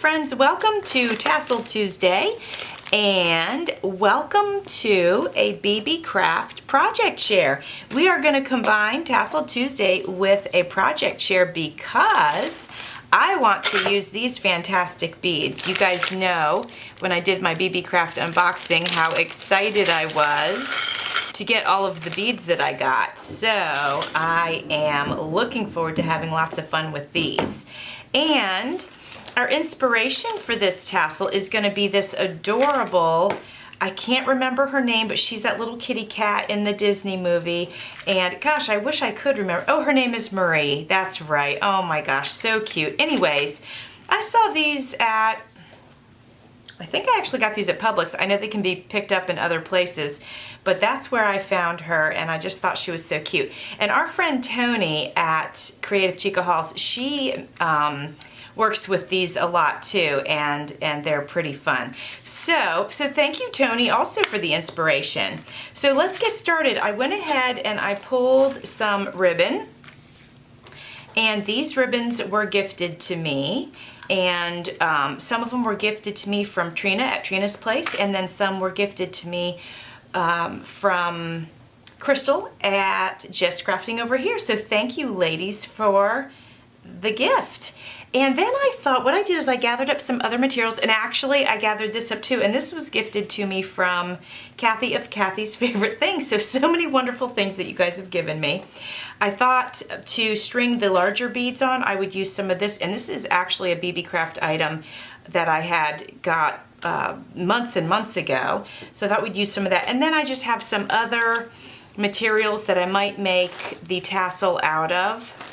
friends, welcome to Tassel Tuesday and welcome to a Beebeecraft project share. We are going to combine Tassel Tuesday with a project share because I want to use these fantastic beads. You guys know when I did my Beebeecraft unboxing how excited I was to get all of the beads that I got. So I am looking forward to having lots of fun with these. And our inspiration for this tassel is going to be this adorable, I can't remember her name, but she's that little kitty cat in the Disney movie. And gosh, I wish I could remember. Oh, her name is Marie. That's right. Oh my gosh, so cute. Anyways, I saw these at, I think I actually got these at Publix. I know they can be picked up in other places, but that's where I found her, and I just thought she was so cute. And our friend Tony at Creative Chica Halls, she works with these a lot too, and they're pretty fun. So thank you, Tony, also for the inspiration. So let's get started. I went ahead and I pulled some ribbon, and these ribbons were gifted to me, and some of them were gifted to me from Trina at Trina's Place, and then some were gifted to me from Krystal at Just Crafting over here. So thank you, ladies, for the gift. And then I thought, what I did is I gathered up some other materials, and actually I gathered this up too, and this was gifted to me from Kathy of Kathy's Favorite Things. So many wonderful things that you guys have given me. I thought to string the larger beads on, I would use some of this, and this is actually a Beebeecraft item that I had got months and months ago. So I thought we'd use some of that. And then I just have some other materials that I might make the tassel out of.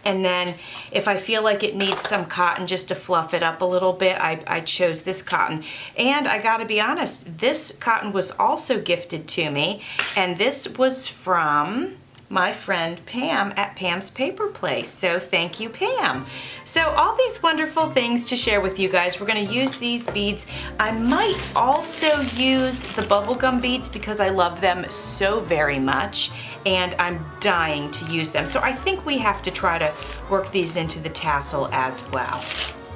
And then if I feel like it needs some cotton just to fluff it up a little bit, I chose this cotton. And I gotta be honest, this cotton was also gifted to me, and this was from my friend Pam at Pam's Paper Place. So thank you, Pam. So all these wonderful things to share with you guys. We're gonna use these beads. I might also use the bubblegum beads because I love them so very much, and I'm dying to use them. So I think we have to try to work these into the tassel as well.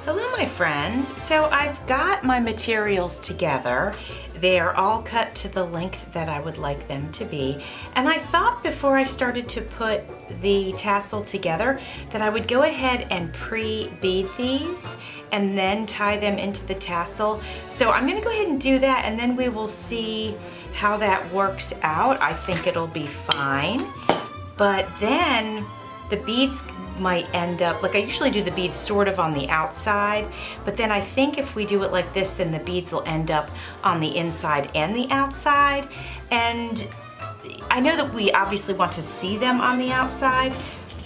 Hello, my friends. So I've got my materials together. They are all cut to the length that I would like them to be. And I thought before I started to put the tassel together that I would go ahead and pre-bead these and then tie them into the tassel. So I'm gonna go ahead and do that, and then we will see how that works out. I think it'll be fine. But then the beads might end up, like I usually do the beads sort of on the outside, but then I think if we do it like this, then the beads will end up on the inside and the outside. And I know that we obviously want to see them on the outside,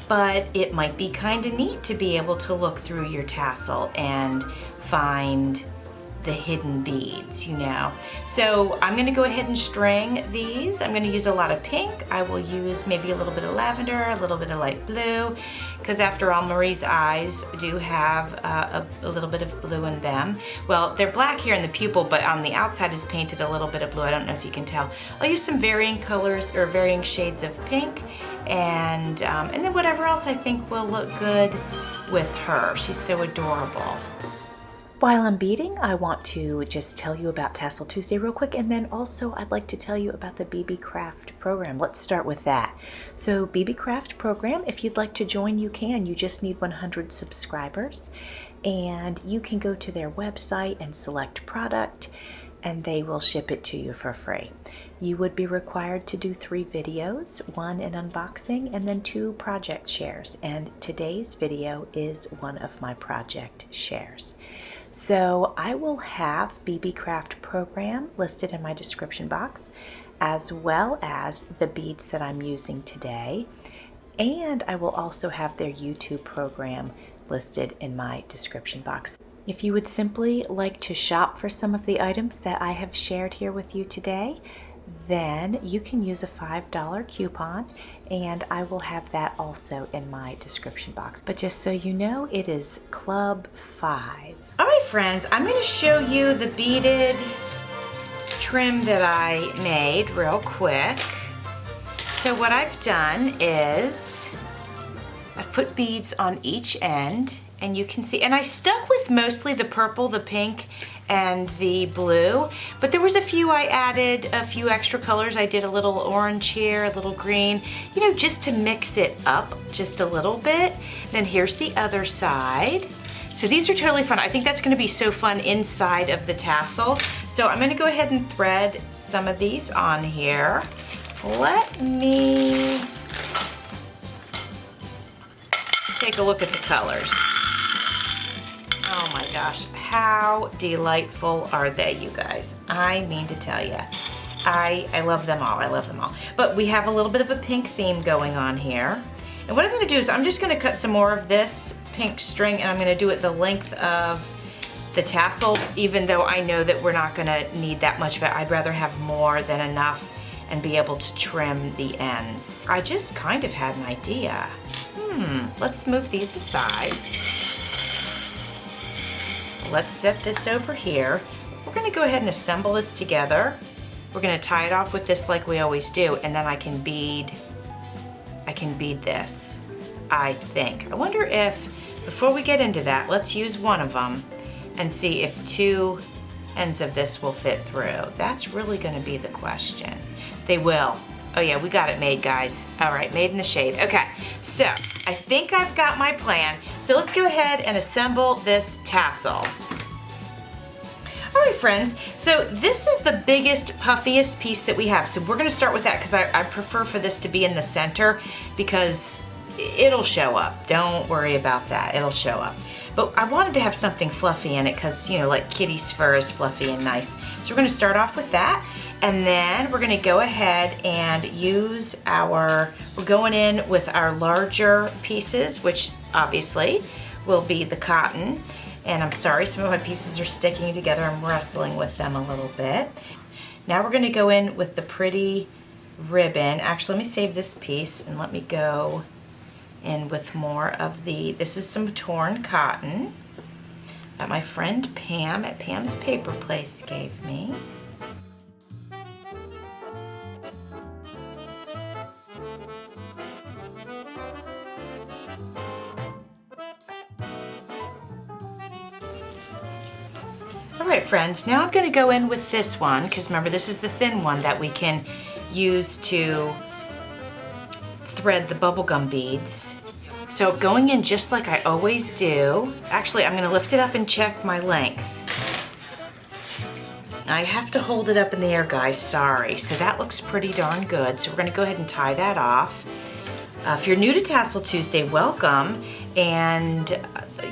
but it might be kind of neat to be able to look through your tassel and find the hidden beads, you know. So I'm gonna go ahead and string these. I'm gonna use a lot of pink. I will use maybe a little bit of lavender, a little bit of light blue, because after all, Marie's eyes do have a little bit of blue in them. Well, they're black here in the pupil, but on the outside is painted a little bit of blue. I don't know if you can tell. I'll use some varying colors or varying shades of pink, and then whatever else I think will look good with her. She's so adorable. While I'm beading, I want to just tell you about Tassel Tuesday real quick, and then also I'd like to tell you about the Beebeecraft program. Let's start with that. So Beebeecraft program, if you'd like to join, you can. You just need 100 subscribers, and you can go to their website and select product, and they will ship it to you for free. You would be required to do 3 videos, 1 an unboxing, and then 2 project shares. And today's video is one of my project shares. So I will have Beebeecraft program listed in my description box, as well as the beads that I'm using today. And I will also have their YouTube program listed in my description box. If you would simply like to shop for some of the items that I have shared here with you today, then you can use a $5 coupon, and I will have that also in my description box. But just so you know, it is Club 5. All right, friends, I'm going to show you the beaded trim that I made real quick. So what I've done is I've put beads on each end, And you can see, and I stuck with mostly the purple, the pink, and the blue, but there was a few I added, a few extra colors. I did a little orange here, a little green, you know, just to mix it up just a little bit. Then here's the other side. So these are totally fun. I think that's gonna be so fun inside of the tassel. So I'm gonna go ahead and thread some of these on here. Let me take a look at the colors. Oh my gosh, how delightful are they, you guys? I mean to tell you, I love them all, I love them all. But we have a little bit of a pink theme going on here. And what I'm gonna do is I'm just gonna cut some more of this pink string and I'm gonna do it the length of the tassel, even though I know that we're not gonna need that much of it. I'd rather have more than enough and be able to trim the ends. I just kind of had an idea. Let's move these aside. Let's set this over here. We're gonna go ahead and assemble this together. We're gonna tie it off with this like we always do, and then I can bead this, I think. I wonder if, before we get into that, let's use one of them and see if two ends of this will fit through. That's really gonna be the question. They will. Oh yeah, we got it made, guys. All right, made in the shade. Okay, so I think I've got my plan. So let's go ahead and assemble this tassel. All right, friends, so this is the biggest, puffiest piece that we have. So we're gonna start with that because I prefer for this to be in the center because it'll show up. Don't worry about that, it'll show up. But I wanted to have something fluffy in it because, you know, like kitty's fur is fluffy and nice. So we're gonna start off with that. And then we're gonna go ahead and use we're going in with our larger pieces, which obviously will be the cotton. And I'm sorry, some of my pieces are sticking together. I'm wrestling with them a little bit. Now we're gonna go in with the pretty ribbon. Actually, let me save this piece and let me go in with more of this is some torn cotton that my friend Pam at Pam's Paper Place gave me. All right, friends, now I'm gonna go in with this one, because remember, this is the thin one that we can use to thread the bubblegum beads. So going in just like I always do. Actually, I'm gonna lift it up and check my length. I have to hold it up in the air, guys, sorry. So that looks pretty darn good. So we're gonna go ahead and tie that off. If you're new to Tassel Tuesday, welcome. And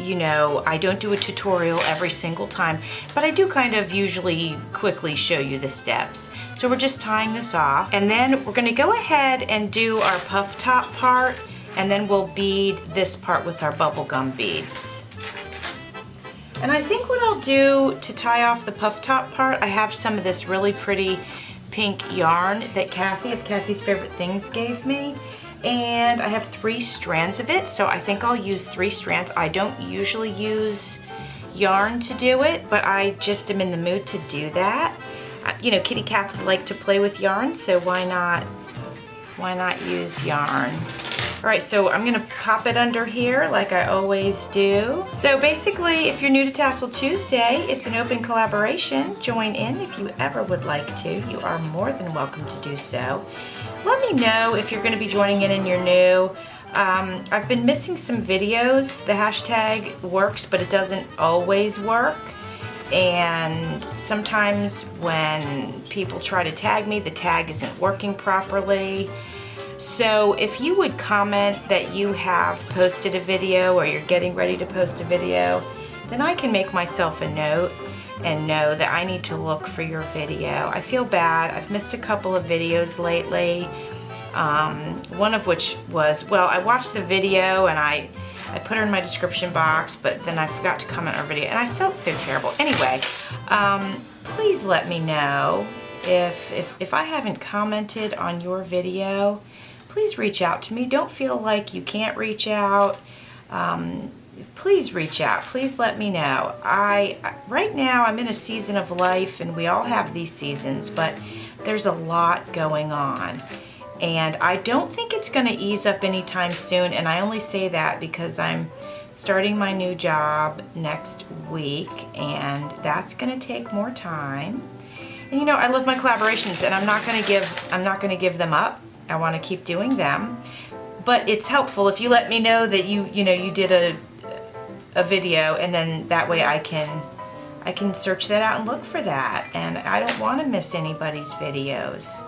you know, I don't do a tutorial every single time, but I do kind of usually quickly show you the steps. So we're just tying this off, and then we're gonna go ahead and do our puff top part, and then we'll bead this part with our bubblegum beads. And I think what I'll do to tie off the puff top part, I have some of this really pretty pink yarn that Kathy of Kathy's Favorite Things gave me. And I have 3 strands of it, so I think I'll use 3 strands. I don't usually use yarn to do it, but I just am in the mood to do that. You know, kitty cats like to play with yarn, so why not use yarn? All right, so I'm gonna pop it under here like I always do. So basically, if you're new to Tassel Tuesday, it's an open collaboration. Join in if you ever would like to. You are more than welcome to do so. Let me know if you're gonna be joining in and you're new. I've been missing some videos. The hashtag works, but it doesn't always work. And sometimes when people try to tag me, the tag isn't working properly. So if you would comment that you have posted a video or you're getting ready to post a video, then I can make myself a note and know that I need to look for your video. I feel bad. I've missed a couple of videos lately. One of which was, well, I watched the video and I put her in my description box, but then I forgot to comment on her video and I felt so terrible. Anyway, please let me know if I haven't commented on your video. Please reach out to me. Don't feel like you can't reach out. Please reach out. Please let me know. Right now I'm in a season of life, and we all have these seasons, but there's a lot going on. And I don't think it's going to ease up anytime soon, and I only say that because I'm starting my new job next week, and that's gonna take more time. And you know, I love my collaborations, and I'm not gonna give them up. I wanna keep doing them. But it's helpful if you let me know that you did a video, and then that way I can search that out and look for that. And I don't want to miss anybody's videos.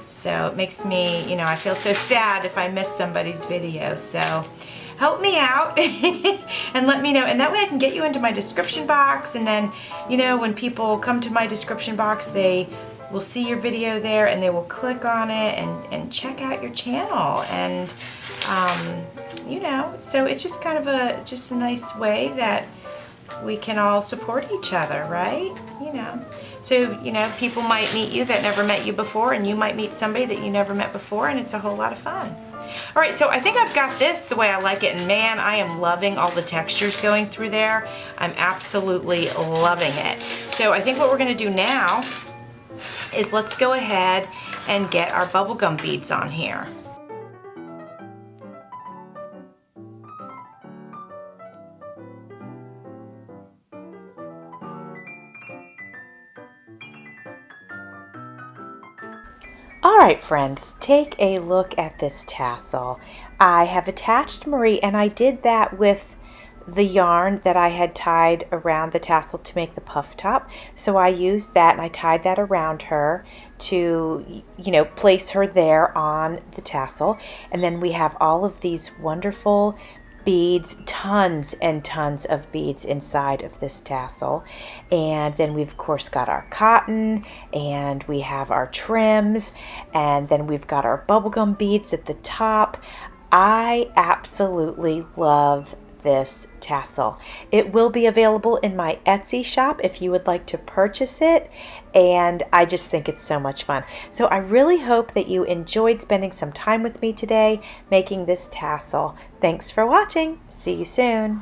So it makes me, I feel so sad if I miss somebody's video. So help me out and let me know. And that way I can get you into my description box. And then, when people come to my description box, they will see your video there and they will click on it and check out your channel. And, so it's just kind of a nice way that we can all support each other, right? So, people might meet you that never met you before, and you might meet somebody that you never met before, and it's a whole lot of fun. All right, so I think I've got this the way I like it, and man, I am loving all the textures going through there. I'm absolutely loving it. So I think what we're gonna do now is let's go ahead and get our bubblegum beads on here. All right, friends, take a look at this tassel. I have attached Marie, and I did that with the yarn that I had tied around the tassel to make the puff top. So I used that and I tied that around her to, place her there on the tassel. And then we have all of these wonderful beads, tons and tons of beads inside of this tassel. And then we've of course got our cotton, and we have our trims, and then we've got our bubblegum beads at the top. I absolutely love this tassel. It will be available in my Etsy shop if you would like to purchase it, and I just think it's so much fun. So I really hope that you enjoyed spending some time with me today making this tassel. Thanks for watching. See you soon.